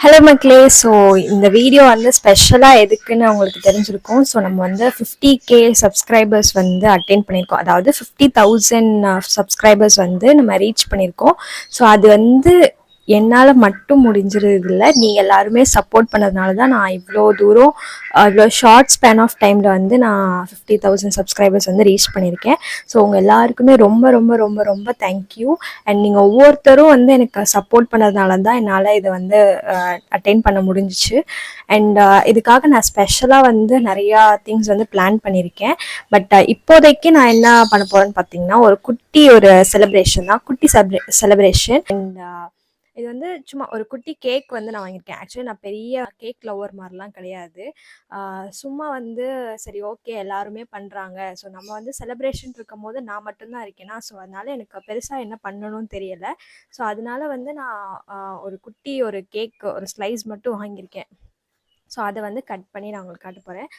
Hello மக்களே! So இந்த video வந்து ஸ்பெஷலாக எதுக்குன்னு உங்களுக்கு தெரிஞ்சிருக்கும். ஸோ நம்ம வந்து 50K சப்ஸ்கிரைபர்ஸ் வந்து அட்டெயின் பண்ணியிருக்கோம். அதாவது 50,000 சப்ஸ்கிரைபர்ஸ் வந்து நம்ம ரீச் பண்ணியிருக்கோம். ஸோ அது வந்து என்னால் மட்டும் முடிஞ்சிருது இல்லை, நீங்கள் எல்லாருமே சப்போர்ட் பண்ணதுனால தான் நான் இவ்வளோ தூரம் இவ்வளோ ஷார்ட் ஸ்பேன் ஆஃப் டைமில் வந்து நான் 50,000 சப்ஸ்கிரைபர்ஸ் வந்து ரீச் பண்ணியிருக்கேன். ஸோ உங்கள் எல்லாருக்குமே ரொம்ப ரொம்ப ரொம்ப ரொம்ப தேங்க்யூ. அண்ட் நீங்கள் ஒவ்வொருத்தரும் வந்து எனக்கு சப்போர்ட் பண்ணதுனால தான் என்னால் இதை வந்து அட்டெயின் பண்ண முடிஞ்சிச்சு. அண்ட் இதுக்காக நான் ஸ்பெஷலாக வந்து நிறையா திங்ஸ் வந்து பிளான் பண்ணியிருக்கேன். பட் இப்போதைக்கு நான் என்ன பண்ண போகிறேன்னு பார்த்தீங்கன்னா, ஒரு செலிப்ரேஷன் தான், குட்டி செலிப்ரேஷன். அண்ட் இது வந்து சும்மா ஒரு குட்டி கேக் வந்து நான் வாங்கியிருக்கேன். ஆக்சுவலி நான் பெரிய கேக் லவர் மாதிரிலாம் கிடையாது. சும்மா வந்து சரி ஓகே எல்லாருமே பண்ணுறாங்க, ஸோ நம்ம வந்து செலிப்ரேஷன் இருக்கும் போது நான் மட்டும்தான் இருக்கேன்னா, ஸோ அதனால எனக்கு பெருசாக என்ன பண்ணணும்னு தெரியலை. ஸோ அதனால வந்து நான் ஒரு கேக் ஒரு ஸ்லைஸ் மட்டும் வாங்கியிருக்கேன். ஸோ அதை வந்து கட் பண்ணி நான் உங்களுக்கு காட்ட போகிறேன்.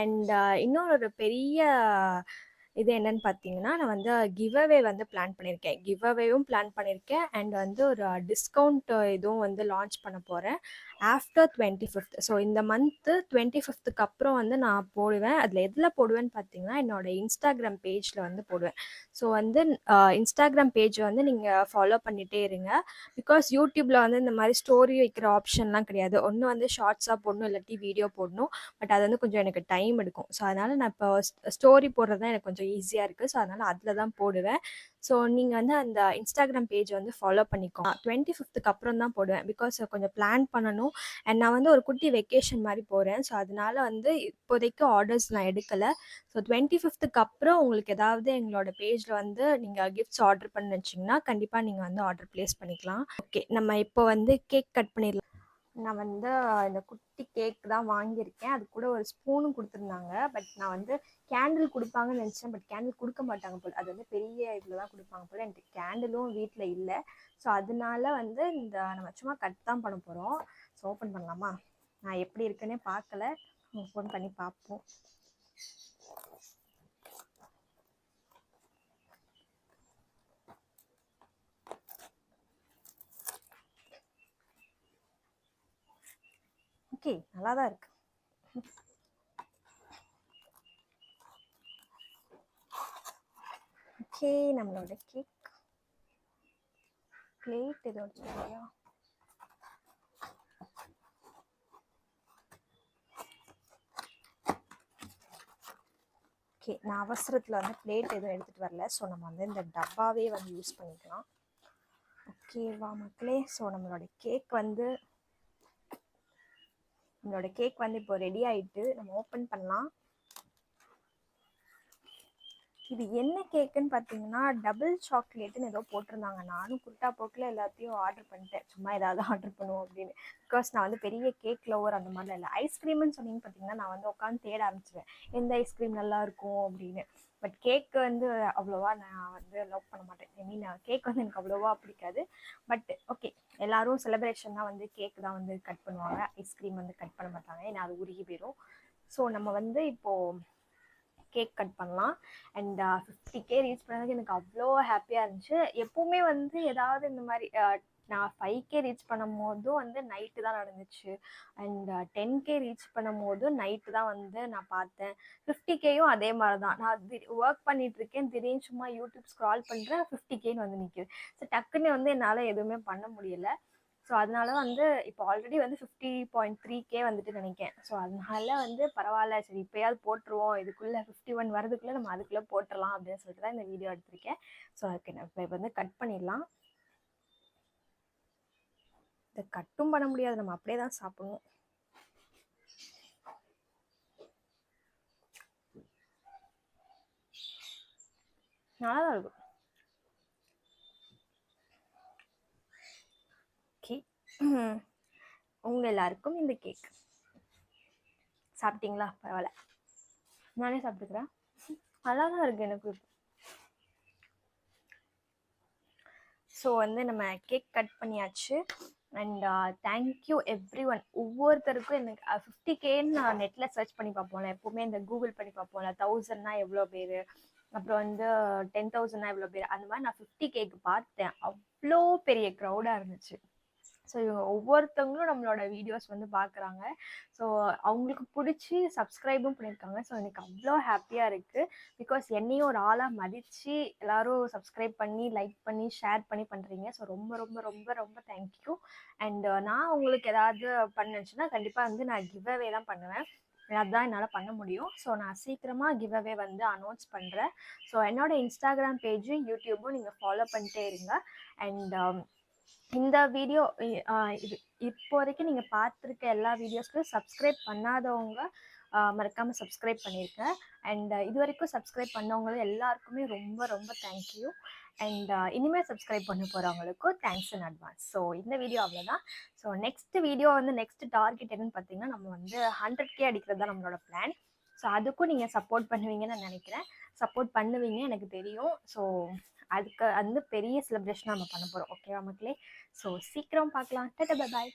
அண்ட் இன்னொரு பெரிய இது என்னன்னு பார்த்தீங்கன்னா, நான் வந்து கிவ் அவே வந்து பிளான் பண்ணியிருக்கேன். கிவ் அவேவும் பிளான் பண்ணியிருக்கேன். அண்ட் வந்து ஒரு டிஸ்கவுண்ட் இதுவும் வந்து லான்ச் பண்ண போகிறேன் ஆஃப்டர் 25th. ஸோ இந்த மந்த்து 25th அப்புறம் வந்து நான் போடுவேன். அதில் எதில் போடுவேன்னு பார்த்தீங்கன்னா, என்னோடய இன்ஸ்டாகிராம் பேஜில் வந்து போடுவேன். ஸோ வந்து இன்ஸ்டாகிராம் பேஜை வந்து நீங்கள் ஃபாலோ பண்ணிகிட்டே இருங்க. பிகாஸ் யூடியூப்பில் வந்து இந்த மாதிரி ஸ்டோரி வைக்கிற ஆப்ஷன்லாம் கிடையாது. ஒன்று வந்து ஷார்ட்ஸாக போடணும், இல்லாட்டி வீடியோ போடணும். பட் அது வந்து கொஞ்சம் எனக்கு டைம் எடுக்கும். ஸோ அதனால் நான் இப்போ ஸ்டோரி போடுறது தான் எனக்கு கொஞ்சம் ஈஸியாக இருக்குது. ஸோ அதனால் அதில் தான் போடுவேன். ஸோ நீங்கள் வந்து அந்த இன்ஸ்டாகிராம் பேஜ் வந்து ஃபாலோ பண்ணிக்கோங்க. 25th அப்புறம் தான் போடுவேன். பிகாஸ் கொஞ்சம் பிளான் பண்ணணும். அண்ட் நான் வந்து ஒரு குட்டி வெக்கேஷன் மாதிரி போகிறேன். ஸோ அதனால வந்து இப்போதைக்கு ஆர்டர்ஸ் நான் எடுக்கலை. ஸோ 25th அப்புறம் உங்களுக்கு ஏதாவது எங்களோட பேஜில் வந்து நீங்கள் கிஃப்ட்ஸ் ஆர்டர் பண்ண வச்சிங்கன்னா கண்டிப்பாக நீங்கள் வந்து ஆர்டர் ப்ளேஸ் பண்ணிக்கலாம். ஓகே, நம்ம இப்போ வந்து கேக் கட் பண்ணிடலாம். நான் வந்து இந்த குட்டி கேக் தான் வாங்கியிருக்கேன். அது கூட ஒரு ஸ்பூனும் கொடுத்துருந்தாங்க. பட் நான் வந்து கேண்டில் கொடுப்பாங்கன்னு நினச்சேன். பட் கேண்டில் கொடுக்க மாட்டாங்க போல். அது வந்து பெரிய இதில் தான் கொடுப்பாங்க போல். எனக்கு கேண்டிலும் வீட்டில் இல்லை. ஸோ அதனால வந்து நம்ம சும்மா கட் தான் பண்ண போகிறோம். ஸோ ஓப்பன் பண்ணலாமா? நான் எப்படி இருக்குன்னே பார்க்கல, ஓப்பன் பண்ணி பார்ப்போம். ஓகே, நல்லா தான் இருக்கு. ஓகே, நம்மளோட கேக் பிளேட் ஏதோ இல்லையா? ஓகே, நான் அவசரத்தில் வந்து பிளேட் எதுவும் எடுத்துகிட்டு வரல. ஸோ நம்ம வந்து இந்த டப்பாவே வந்து யூஸ் பண்ணிக்கலாம். ஓகேவா மக்களே? ஸோ நம்மளோட கேக் வந்து இப்போ ரெடி ஆகிட்டு நம்ம ஓப்பன் பண்ணலாம். இது என்ன கேக்குன்னு பார்த்தீங்கன்னா, டபுள் சாக்லேட்டுன்னு ஏதோ போட்டிருந்தாங்க. நானும் குட்டா போக்கில் எல்லாத்தையும் ஆர்டர் பண்ணிட்டேன். சும்மா ஏதாவது ஆர்டர் பண்ணுவோம் அப்படின்னு. பிகாஸ் நான் வந்து பெரிய கேக் லவர் அந்த மாதிரிலாம் இல்லை. ஐஸ்கிரீம்னு சொன்னீங்கன்னு பார்த்தீங்கன்னா, நான் வந்து உட்காந்து தேட ஆரம்பிச்சிடுவேன் எந்த ஐஸ்கிரீம் நல்லா இருக்கும் அப்படின்னு. பட் கேக்கு வந்து அவ்வளோவா நான் வந்து லவ் பண்ண மாட்டேன். ஐ மீன் கேக் வந்து எனக்கு அவ்வளோவா பிடிக்காது. பட் ஓகே, எல்லாரும் செலிப்ரேஷன்னா வந்து கேக் தான் வந்து கட் பண்ணுவாங்க. ஐஸ்கிரீம் வந்து கட் பண்ண மாட்டாங்க, ஏன்னா அது உருகி போயிடும். ஸோ நம்ம வந்து இப்போது கேக் கட் பண்ணலாம். அண்ட் 50K ரீச் பண்ணதுக்கு எனக்கு அவ்வளோ ஹாப்பியாக இருந்துச்சு. எப்போவுமே வந்து ஏதாவது இந்த மாதிரி நான் 5K ரீச் பண்ணும் போதும் வந்து நைட்டு தான் நடந்துச்சு. அண்ட் 10K ரீச் பண்ணும் போதும் நைட்டு தான் வந்து நான் பார்த்தேன். 50Kயும் அதே மாதிரி தான். நான் ஒர்க் பண்ணிட்டு இருக்கேன், திடீர்னு சும்மா யூடியூப் ஸ்க்ரால் பண்ணுறேன், 50Kன்னு வந்து நிற்கிது. ஸோ டக்குன்னு வந்து என்னால் எதுவுமே பண்ண முடியலை. ஸோ அதனால வந்து இப்போ ஆல்ரெடி வந்து 50.3K வந்துட்டு நினைக்கிறேன். ஸோ அதனால வந்து பரவாயில்ல, சரி இப்போயாவது போட்டுருவோம், இதுக்குள்ளே 51 வரதுக்குள்ளே நம்ம அதுக்குள்ளே போட்டுடலாம் அப்படின்னு சொல்லிட்டு தான் இந்த வீடியோ எடுத்திருக்கேன். ஸோ அதுக்கு நான் இப்போ வந்து கட் பண்ணிடலாம். இதை கட்டும் பண்ண முடியாது, நம்ம அப்படியே தான் சாப்பிடணும். நல்லா தான் இருக்கும். ஓகே, உங்க எல்லாருக்கும் இந்த கேக். சாப்பிட்டீங்களா? பரவாயில்ல, நானே சாப்பிட்டுக்கிறேன். நல்லா தான் இருக்கு எனக்கு. ஸோ வந்து நம்ம கேக் கட் பண்ணியாச்சு. And thank you every one. ஒவ்வொருத்தருக்கும் எனக்கு 50Kன்னு நான் நெட்டில் சர்ச் பண்ணி பார்ப்போம்ல, எப்போவுமே இந்த கூகுள் பண்ணி பார்ப்போம்ல, 1000னா எவ்வளோ பேர், அப்புறம் வந்து 10,000னா எவ்வளோ பேர், அந்த மாதிரி நான் 50Kக்கு பார்த்தேன். அவ்வளோ பெரிய க்ரௌடாக இருந்துச்சு. ஸோ இவங்க ஒவ்வொருத்தவங்களும் நம்மளோட வீடியோஸ் வந்து பார்க்குறாங்க. ஸோ அவங்களுக்கு பிடிச்சி சப்ஸ்கிரைபும் பண்ணியிருக்காங்க. ஸோ எனக்கு அவ்வளோ ஹாப்பியாக இருக்குது. பிகாஸ் என்னையும் ஒரு ஆளாக மதித்து எல்லோரும் சப்ஸ்கிரைப் பண்ணி, லைக் பண்ணி, ஷேர் பண்ணி பண்ணுறீங்க. ஸோ ரொம்ப ரொம்ப ரொம்ப ரொம்ப தேங்க்யூ. அண்ட் நான் உங்களுக்கு ஏதாவது பண்ணுச்சுன்னா கண்டிப்பாக வந்து நான் கிவ் அவே தான் பண்ணுவேன். அதுதான் என்னால் பண்ண முடியும். ஸோ நான் சீக்கிரமாக கிவ் அவே வந்து அனௌன்ஸ் பண்ணுறேன். ஸோ என்னோட இன்ஸ்டாகிராம் பேஜு, யூடியூபும் நீங்கள் ஃபாலோ பண்ணிட்டே இருங்க. அண்ட் இந்த வீடியோ இது இப்போ வரைக்கும் நீங்கள் பார்த்துருக்க எல்லா வீடியோஸ்க்கும் சப்ஸ்கிரைப் பண்ணாதவங்க மறக்காமல் சப்ஸ்கிரைப் பண்ணியிருக்கேன். அண்ட் இது வரைக்கும் சப்ஸ்கிரைப் பண்ணவங்களும் எல்லாருக்குமே ரொம்ப ரொம்ப தேங்க்யூ. அண்ட் இனிமேல் சப்ஸ்கிரைப் பண்ண போகிறவங்களுக்கும் தேங்க்ஸ் இன் அட்வான்ஸ். ஸோ இந்த வீடியோ அவ்வளோதான். ஸோ நெக்ஸ்ட் வீடியோ வந்து நெக்ஸ்ட் டார்கெட் என்னன்னு பார்த்தீங்கன்னா, நம்ம வந்து 100K அடிக்கிறது தான் நம்மளோட பிளான். ஸோ அதுக்கும் நீங்கள் சப்போர்ட் பண்ணுவீங்கன்னு நான் நினைக்கிறேன். சப்போர்ட் பண்ணுவீங்க எனக்கு தெரியும். ஸோ அதுக்கு வந்து பெரிய செலிப்ரேஷன் நம்ம பண்ண போகிறோம். ஓகேவா மக்களே? ஸோ சீக்கிரம் பார்க்கலாம். Tata bye bye.